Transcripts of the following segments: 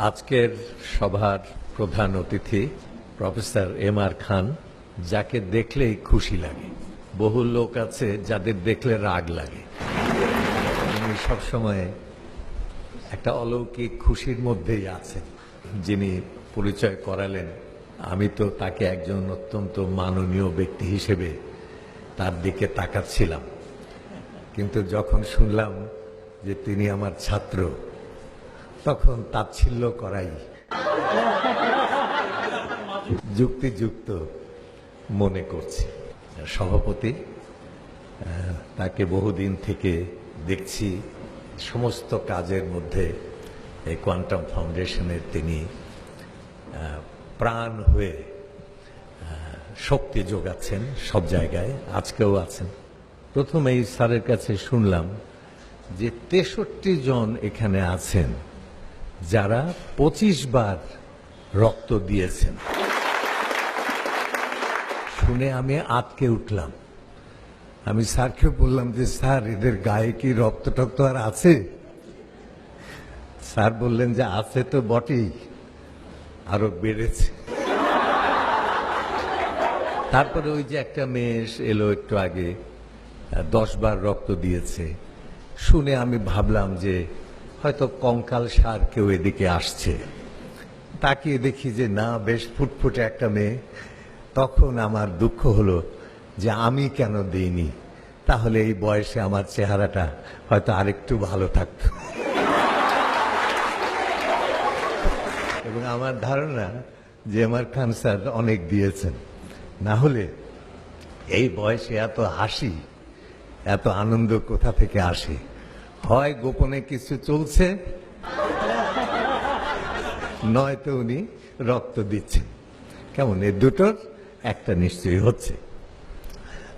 আজকের সভার প্রধান অতিথি প্রফেসর এম.আর. খান, যাকে দেখলেই খুশি লাগে। বহু লোক আছে যাদের দেখলে রাগ লাগে। তিনি সবসময় একটা অলৌকিক খুশির মধ্যেই আছেন। যিনি পরিচয় করালেন, আমি তো তাকে একজন অত্যন্ত মাননীয় ব্যক্তি হিসেবে তার দিকে তাকাচ্ছিলাম, কিন্তু যখন শুনলাম যে তিনি আমার ছাত্র, তখন তাচ্ছিল্য করাই যুক্তিযুক্ত মনে করছি। সভাপতি, তাকে বহুদিন থেকে দেখছি সমস্ত কাজের মধ্যে এই কোয়ান্টাম ফাউন্ডেশনের তিনি প্রাণ হয়ে শক্তি যোগাচ্ছেন সব জায়গায়, আজকেও আছেন। প্রথমে এই স্যারের কাছে শুনলাম যে 63 জন এখানে আছেন যারা 25 বার রক্ত দিয়েছেন। শুনে আমি আটকে উঠলাম। আমি স্যারকে বললাম যে স্যার, এদের গায়ে কি রক্ত টক্ত আর আছে? স্যার বললেন যে আছে তো বটেই, আরো বেড়েছে। তারপরে ওই যে একটা মেয়ে এলো একটু আগে, 10 বার রক্ত দিয়েছে। শুনে আমি ভাবলাম যে হয়তো কঙ্কাল সার কেউ এদিকে আসছে। তাকিয়ে দেখি যে না, বেশ ফুটফুটে একটা মেয়ে। তখন আমার দুঃখ হলো যে আমি কেন দিইনি, তাহলে এই বয়সে আমার চেহারাটা হয়তো আরেকটু ভালো থাকত। এবং আমার ধারণা যে এম.আর. খান স্যার অনেক দিয়েছেন, না হলে এই বয়সে এত হাসি, এত আনন্দ কোথা থেকে আসে? হয় গোপনে কিছু চলছে, নয়তো উনি রক্ত দিচ্ছেন। কেমন, এ দুটোর একটা নিশ্চয়ই হচ্ছে।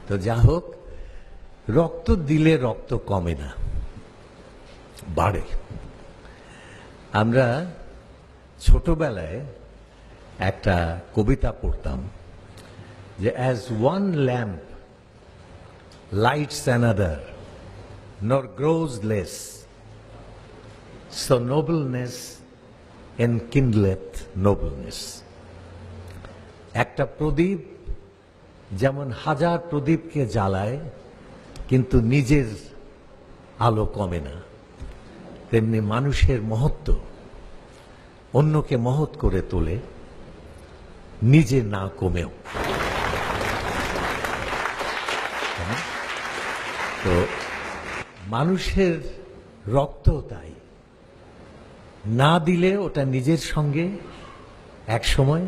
তো যা হোক, রক্ত দিলে রক্ত কমে না, বাড়ে। আমরা ছোটবেলায় একটা কবিতা পড়তাম যে as one lamp lights another, nor grows less, so nobleness enkindleth nobleness. একটা প্রদীপ যেমন হাজার প্রদীপকে জ্বালায় কিন্তু নিজের আলো কমে না, তেমনি মানুষের মহত্ব অন্যকে মহৎ করে তোলে, নিজে না কমেও। তো মানুষের রক্ত তাই না দিলে ওটা নিজের সঙ্গে এক সময়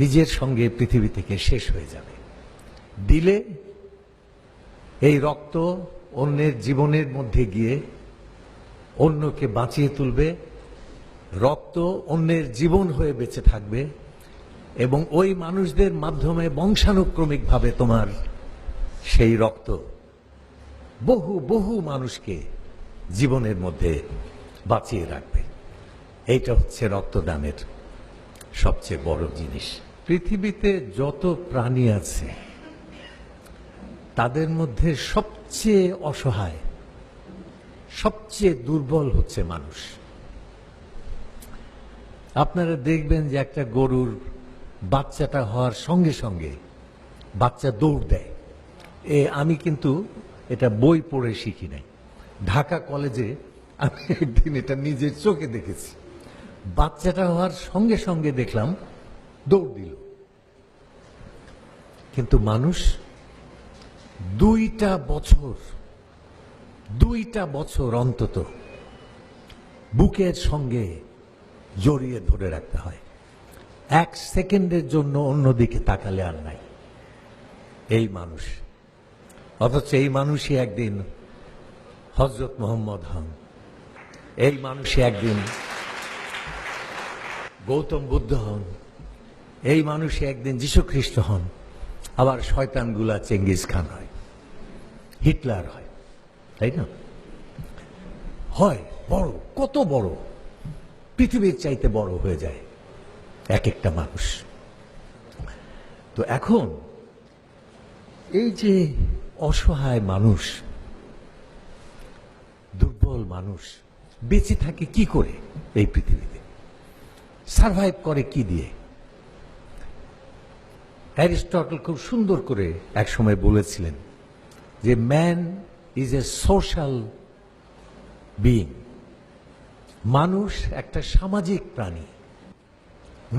নিজের সঙ্গে পৃথিবী থেকে শেষ হয়ে যাবে। দিলে এই রক্ত অন্যের জীবনের মধ্যে গিয়ে অন্যকে বাঁচিয়ে তুলবে, রক্ত অন্যের জীবন হয়ে বেঁচে থাকবে, এবং ওই মানুষদের মাধ্যমে বংশানুক্রমিকভাবে তোমার সেই রক্ত বহু বহু মানুষকে জীবনের মধ্যে বাঁচিয়ে রাখবে। এইটা হচ্ছে রক্তদানের সবচেয়ে বড় জিনিস। পৃথিবীতে যত প্রাণী আছে তাদের মধ্যে সবচেয়ে অসহায়, সবচেয়ে দুর্বল হচ্ছে মানুষ। আপনারা দেখবেন যে একটা গরুর বাচ্চাটা হওয়ার সঙ্গে সঙ্গে বাচ্চা দৌড় দেয়। আমি কিন্তু এটা বই পড়ে শিখি নাই, ঢাকা কলেজে আমি একদিন এটা নিজের চোখে দেখেছি। বাচ্চাটা হওয়ার সঙ্গে সঙ্গে দেখলাম দৌড় দিল। কিন্তু মানুষ 2টা বছর অন্তত বুকের সঙ্গে জড়িয়ে ধরে রাখতে হয়। 1 সেকেন্ডের জন্য অন্যদিকে তাকালে আর নাই এই মানুষ। অথচ এই মানুষই একদিন হযরত মুহাম্মদ হন, এই মানুষই একদিন গৌতম বুদ্ধ হন, এই মানুষই একদিন যীশু খ্রিস্ট হন। আবার শয়তানগুলা চেঙ্গিজ খান হয়, হিটলার হয়, তাই না? হয় বড়, কত বড়, পৃথিবীর চাইতে বড় হয়ে যায় এক একটা মানুষ। তো এখন এই যে অসহায় মানুষ, দুর্বল মানুষ, বেঁচে থাকে কি করে এই পৃথিবীতে, সারভাইভ করে কি দিয়ে? অ্যারিস্টটল খুব সুন্দর করে একসময় বলেছিলেন যে man is a social being. মানুষ একটা সামাজিক প্রাণী।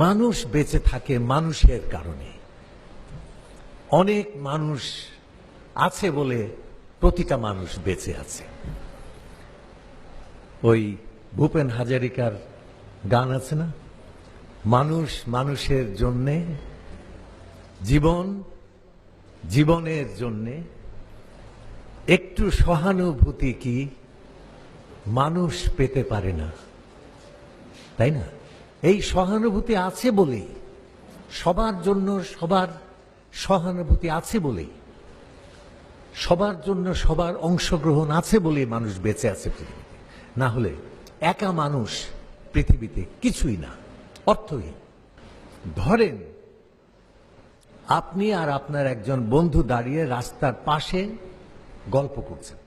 মানুষ বেঁচে থাকে মানুষের কারণে। অনেক মানুষ আছে বলে প্রতিটা মানুষ বেঁচে আছে। ওই ভূপেন হাজারিকার গান আছে না, মানুষ মানুষের জন্যে, জীবন জীবনের জন্যে, একটু সহানুভূতি কি মানুষ পেতে পারে না, তাই না? এই সহানুভূতি আছে বলেই, সবার জন্য সবার সহানুভূতি আছে বলেই, সবার জন্য সবার অংশগ্রহণ আছে বলেই মানুষ বেঁচে আছে পৃথিবীতে। না হলে একা মানুষ পৃথিবীতে কিছুই না, অর্থহীন। ধরেন আপনি আর আপনার একজন বন্ধু দাঁড়িয়ে রাস্তার পাশে গল্প করছেন।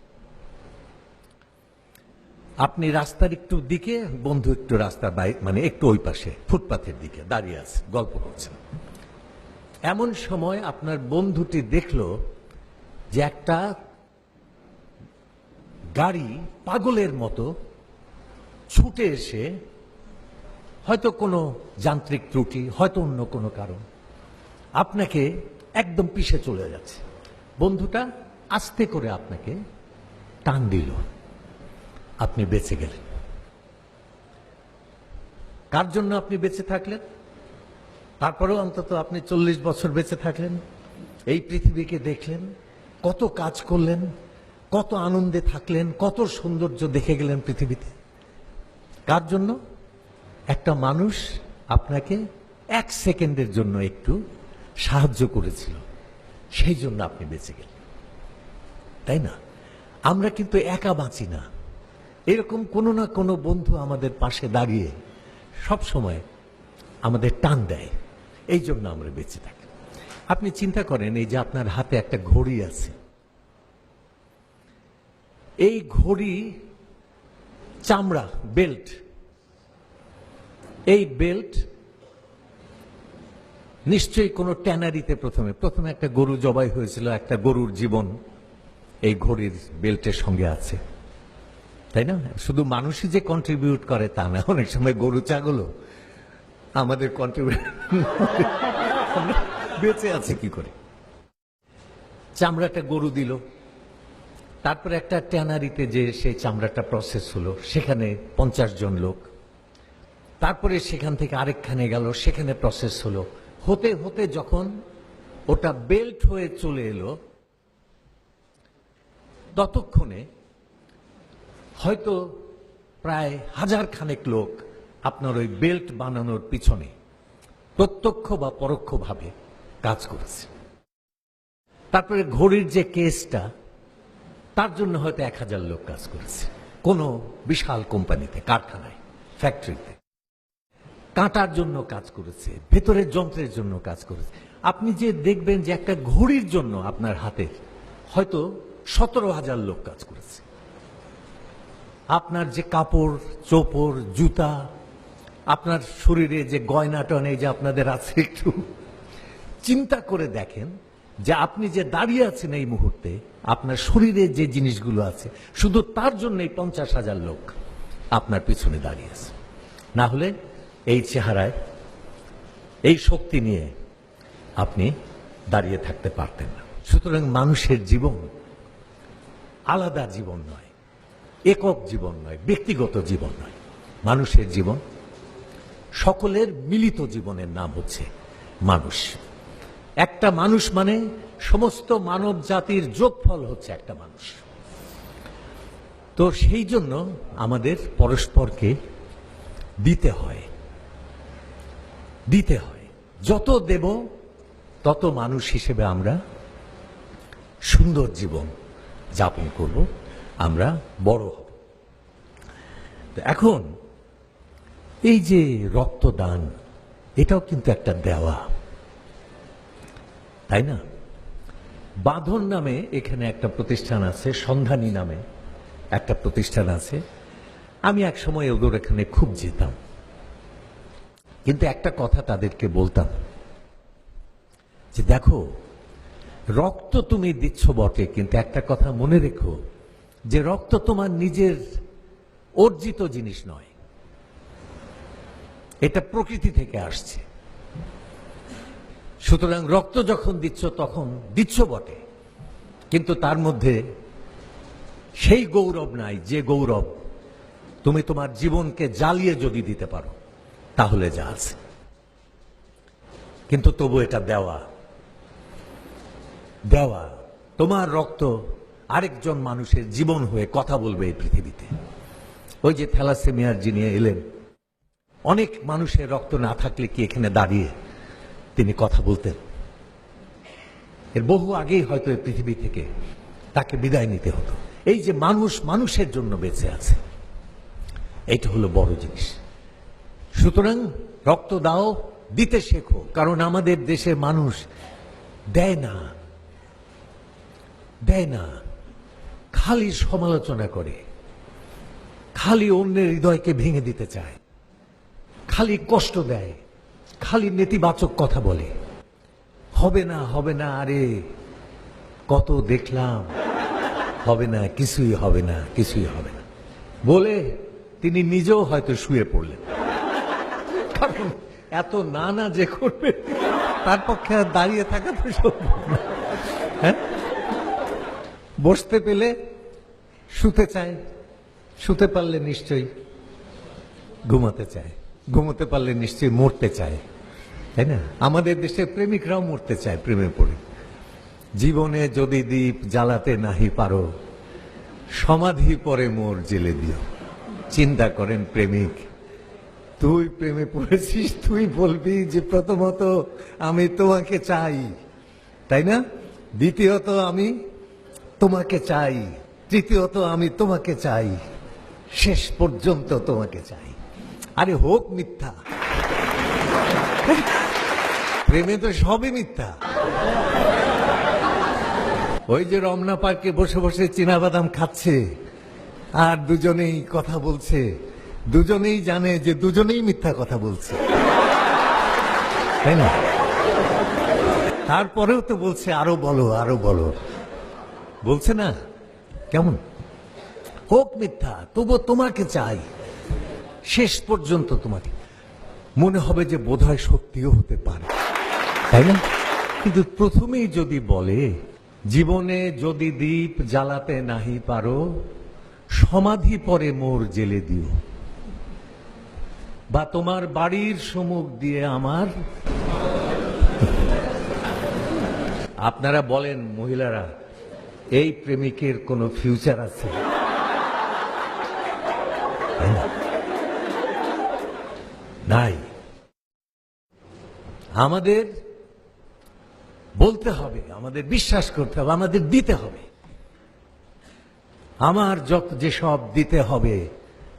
আপনি রাস্তার একটু দিকে, বন্ধু একটু রাস্তার মানে একটু ওই পাশে ফুটপাথের দিকে দাঁড়িয়ে আছে, গল্প করছেন। এমন সময় আপনার বন্ধুটি দেখলো যে একটা গাড়ি পাগলের মতো ছুটে এসে, হয়তো কোনো যান্ত্রিক ত্রুটি, হয়তো অন্য কোনো কারণ, আপনাকে একদম পিছে চলে যাচ্ছে। বন্ধুটা আস্তে করে আপনাকে টান দিল, আপনি বেঁচে গেলেন। কার জন্য আপনি বেঁচে থাকলেন? তারপরেও অন্তত আপনি 40 বছর বেঁচে থাকলেন, এই পৃথিবীকে দেখলেন, কত কাজ করলেন, কত আনন্দে থাকলেন, কত সৌন্দর্য দেখে গেলেন পৃথিবীতে। কার জন্য? একটা মানুষ আপনাকে 1 সেকেন্ডের জন্য একটু সাহায্য করেছিল, সেই জন্য আপনি বেঁচে গেলেন, তাই না? আমরা কিন্তু একা বাঁচি না। এরকম কোনো না কোনো বন্ধু আমাদের পাশে দাঁড়িয়ে সব সময় আমাদের টান দেয়, এই জন্য আমরা বেঁচে থাকি। আপনি চিন্তা করেন, এই যে আপনার হাতে একটা ঘড়ি আছে, এই ঘড়ি চামড়া, বেল্ট, এই বেল্ট নিশ্চয়ই কোনো ট্যানারিতে প্রথমে একটা গরু জবাই হয়েছিল, একটা গরুর জীবন এই ঘড়ির বেল্টের সঙ্গে আছে, তাই না? শুধু মানুষই যে কন্ট্রিবিউট করে তা না, অনেক সময় গরু ছাগলও আমাদের কন্ট্রিবিউট বেঁচে আছে কি করে। চামড়াটা গরু দিল, তারপরে একটা ট্যানারিতে যে সেই চামড়াটা প্রসেস হলো, সেখানে 50 জন লোক, তারপরে সেখান থেকে আরেকখানে গেল, সেখানে প্রসেস হলো, হতে হতে যখন ওটা বেল্ট হয়ে চলে এলো, ততক্ষণে হয়তো প্রায় 1000 খানেক লোক আপনার ওই বেল্ট বানানোর পিছনে প্রত্যক্ষ বা পরোক্ষভাবে কাজ করেছে। তারপরে ঘড়ির যে কেসটা, তার জন্য হয়তো 1000 লোক কাজ করেছে, কোনো বিশাল কোম্পানিতে, কারখানায়, ফ্যাক্টরিতে। কাঁটার জন্য কাজ করেছে, ভেতরের যন্ত্রের জন্য কাজ করেছে। আপনি যে দেখবেন যে একটা ঘড়ির জন্য আপনার হাতের হয়তো 17,000 লোক কাজ করেছে। আপনার যে কাপড় চোপড়, জুতা, আপনার শরীরে যে গয়না টনে যে আপনাদের আছে, একটু চিন্তা করে দেখেন যে আপনি যে দাঁড়িয়ে আছেন এই মুহূর্তে, আপনার শরীরে যে জিনিসগুলো আছে, শুধু তার জন্যই 50,000 লোক আপনার পিছনে দাঁড়িয়ে আছে। না হলে এই চেহারায়, এই শক্তি নিয়ে আপনি দাঁড়িয়ে থাকতে পারতেন না। সুতরাং মানুষের জীবন আলাদা জীবন নয়, একক জীবন নয়, ব্যক্তিগত জীবন নয়। মানুষের জীবন, সকলের মিলিত জীবনের নাম হচ্ছে মানুষ। একটা মানুষ মানে সমস্ত মানব জাতির যোগফল হচ্ছে একটা মানুষ। তো সেই জন্য আমাদের পরস্পরকে দিতে হয়, দিতে হয়। যত দেব তত মানুষ হিসেবে আমরা সুন্দর জীবন যাপন করব, আমরা বড় হব। এখন এই যে রক্তদান, এটাও কিন্তু একটা দেওয়া, তাই না? বাঁধন নামে এখানে একটা প্রতিষ্ঠান আছে, সন্ধানী নামে একটা প্রতিষ্ঠান আছে, আমি এক সময় ওদের এখানে খুব যেতাম, কিন্তু একটা কথা তাদেরকে বলতাম যে দেখো, রক্ত তুমি দিচ্ছ বটে, কিন্তু একটা কথা মনে রেখো যে রক্ত তোমার নিজের অর্জিত জিনিস নয়, এটা প্রকৃতি থেকে আসছে। সুতরাং রক্ত যখন দিচ্ছ তখন দিচ্ছ বটে, কিন্তু তার মধ্যে সেই গৌরব নাই যে গৌরব তুমি তোমার জীবনকে জ্বালিয়ে যদি দিতে পারো তাহলে যা আছে। কিন্তু তবু এটা দেওয়া দেওয়া তোমার রক্ত আরেকজন মানুষের জীবন হয়ে কথা বলবে এই পৃথিবীতে। ওই যে থ্যালাসেমিয়ার যিনি এলেন, অনেক মানুষের রক্ত না থাকলে কি এখানে দাঁড়িয়ে তিনি কথা বলতেন? এর বহু আগেই হয়তো এই পৃথিবী থেকে তাকে বিদায় নিতে হতো। এই যে মানুষ মানুষের জন্য বেঁচে আছে, এইটা হলো বড় জিনিস। সুতরাং রক্ত দাও, দিতে শেখো, কারণ আমাদের দেশের মানুষ দেয় না, খালি সমালোচনা করে, খালি অন্যের হৃদয়কে ভেঙে দিতে চায়, খালি কষ্ট দেয়, খালি নেতিবাচক কথা বলে। হবে না, হবে না, আরে কত দেখলাম, হবে না, কিছুই হবে না, কিছুই হবে না বলে তিনি নিজেও হয়তো শুয়ে পড়লেন। কারণ এত না যে করবে তার পক্ষে আর দাঁড়িয়ে থাকা তো সম্ভব না। হ্যাঁ, বসতে পেলে শুতে চায়, শুতে পারলে নিশ্চয়ই ঘুমাতে চায়, ঘুমোতে পারলে নিশ্চয়ই মরতে চায়, তাই না? আমাদের দেশে প্রেমিকরাও মরতে চায় প্রেমে পড়ে। জীবনে যদি দীপ জ্বালাতে নাহি পারো, সমাধি পরে মোর জেলে দিও। চিন্তা করেন প্রেমিক, তুই প্রেমে পড়েছিস, তুই বলবি যে প্রথমত আমি তোমাকে চাই, তাই না? দ্বিতীয়ত আমি তোমাকে চাই, তৃতীয়ত আমি তোমাকে চাই, শেষ পর্যন্ত তোমাকে চাই। আরে হোক মিথ্যা, প্রেমে তো সবই মিথ্যা। ওই যে রমনা পার্কে বসে বসে চীনাবাদাম খাচ্ছে আর দুজনেই কথা বলছে, দুজনেই জানে যে দুজনেই মিথ্যা কথা বলছে, তাই না? তারপরেও তো বলছে আরো বলো, আরো বলো, বলছে না? কেমন হোক মিথ্যা, তবু তোমাকে চাই, শেষ পর্যন্ত তোমাকে। মনে হবে যে বোধহয় সত্যিও হতে পারে, তাই না? কিন্তু প্রথমেই যদি বলে জীবনে যদি দীপ জ্বালাতে নাহি পারো, সমাধি পরে মোর জেলে দিও, বা তোমার বাড়ির সম্মুখ দিয়ে আমার। আপনারা বলেন মহিলারা, এই প্রেমিকের কোনো ফিউচার আছে? নাই। আমাদের বলতে হবে, আমাদের বিশ্বাস করতে হবে, আমাদের দিতে হবে। আমার যেসব দিতে হবে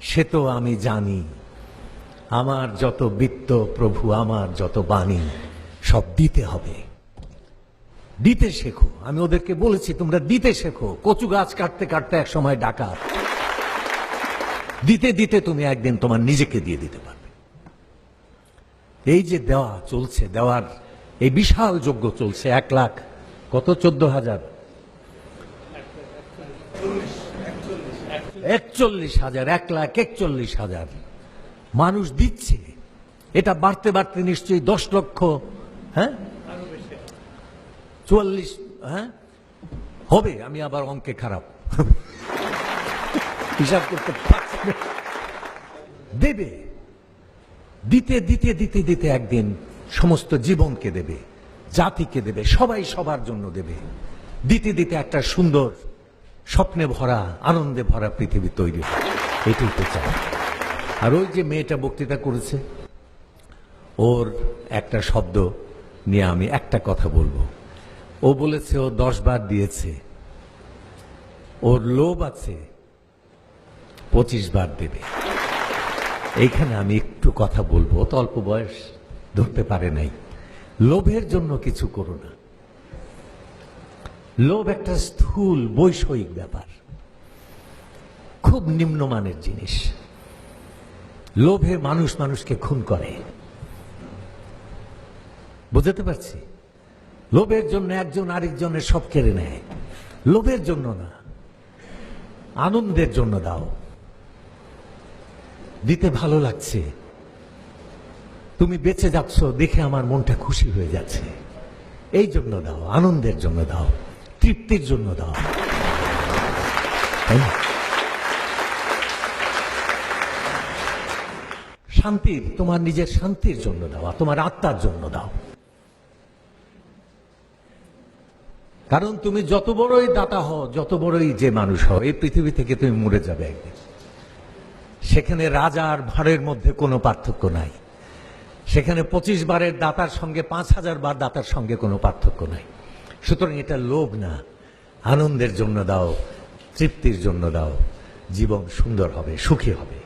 সে তো আমি জানি, আমার যত বিত্ত প্রভু, আমার যত বাণী, সব দিতে হবে। দিতে শেখো। আমি ওদেরকে বলেছি তোমরা দিতে শেখো। কচু গাছ কাটতে কাটতে এক সময় ডাকাত, দিতে দিতে তুমি একদিন তোমার নিজেকে দিয়ে দিতে পারবে। এই যে দেওয়া চলছে, দেওয়ার এই বিশাল যজ্ঞ চলছে, 1 লাখ কত 14,000 41,000 1,41,000 মানুষ দিচ্ছে। এটা বাড়তে বাড়তে নিশ্চয়ই 10 লক্ষ, হ্যাঁ 44, হ্যাঁ হবে। আমি আবার অঙ্কে খারাপ, হিসাব করতে পারছি না। দেবে, দিতে দিতে দিতে দিতে একদিন সমস্ত জীবনকে দেবে, জাতিকে দেবে, সবাই সবার জন্য দেবে। দিতে দিতে একটা সুন্দর স্বপ্নে ভরা, আনন্দে ভরা পৃথিবী তৈরি হবে। এটাই তো চাই। আর ওই যে মেয়েটা বক্তৃতা করেছে, ওর একটা শব্দ নিয়ে আমি একটা কথা বলবো। ও বলেছে ও 10 বার দিয়েছে, ওর লোভ আছে 25 বার দেবে। এইখানে আমি একটু কথা বলবো, তো অল্প বয়স, ধরতে পারে নাই। লোভের জন্য কিছু করো না। লোভ একটা স্থূল বৈষয়িক ব্যাপার, খুব নিম্নমানের জিনিস। লোভে মানুষ মানুষকে খুন করে। বুঝতে পারছি? লোভের জন্য একজন আরেকজনের সব কেড়ে নেয়। লোভের জন্য না, আনন্দের জন্য দাও। দিতে ভালো লাগছে, তুমি বেঁচে যাচ্ছ দেখে আমার মনটা খুশি হয়ে যাচ্ছে, এই জন্য দাও, আনন্দের জন্য দাও, তৃপ্তির জন্য দাও। শান্তির, তোমার নিজের শান্তির জন্য দাও, তোমার আত্মার জন্য দাও। কারণ তুমি যত বড়ই দাতা হও, যত বড়ই যে মানুষ হও, এই পৃথিবী থেকে তুমি মরে যাবে একদিন। সেখানে রাজা আর ভাঁড়ের মধ্যে কোনো পার্থক্য নাই। সেখানে 25 বারের দাতার সঙ্গে 5000 বার দাতার সঙ্গে কোনো পার্থক্য নাই। সুতরাং এটা লোভ না, আনন্দের জন্য দাও, তৃপ্তির জন্য দাও, জীবন সুন্দর হবে, সুখী হবে।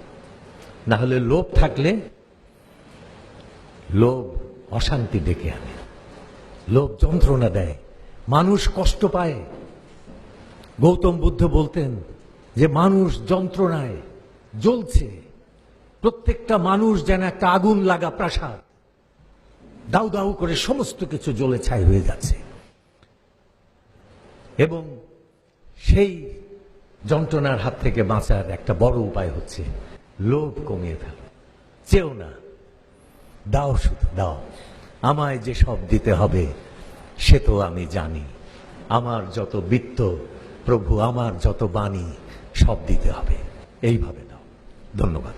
না হলে লোভ থাকলে লোভ অশান্তি ডেকে আনে, লোভ যন্ত্রণা দেয়, মানুষ কষ্ট পায়। গৌতম বুদ্ধ বলতেন যে মানুষ যন্ত্রণায় জ্বলছে, প্রত্যেকটা মানুষ যেন একটা আগুন লাগা প্রাসাদ, দাউ দাউ করে সমস্ত কিছু জ্বলে ছাই হয়ে যাচ্ছে। এবং সেই যন্ত্রণার হাত থেকে বাঁচার একটা বড় উপায় হচ্ছে লোভ কমিয়ে ফেলো, চেও না, দাও, শুধু দাও। আমায় যে সব দিতে হবে সে তো আমি জানি, আমার যত বিত্ত প্রভু, আমার যত বাণী, সব দিতে হবে, এইভাবে দাও। ধন্যবাদ।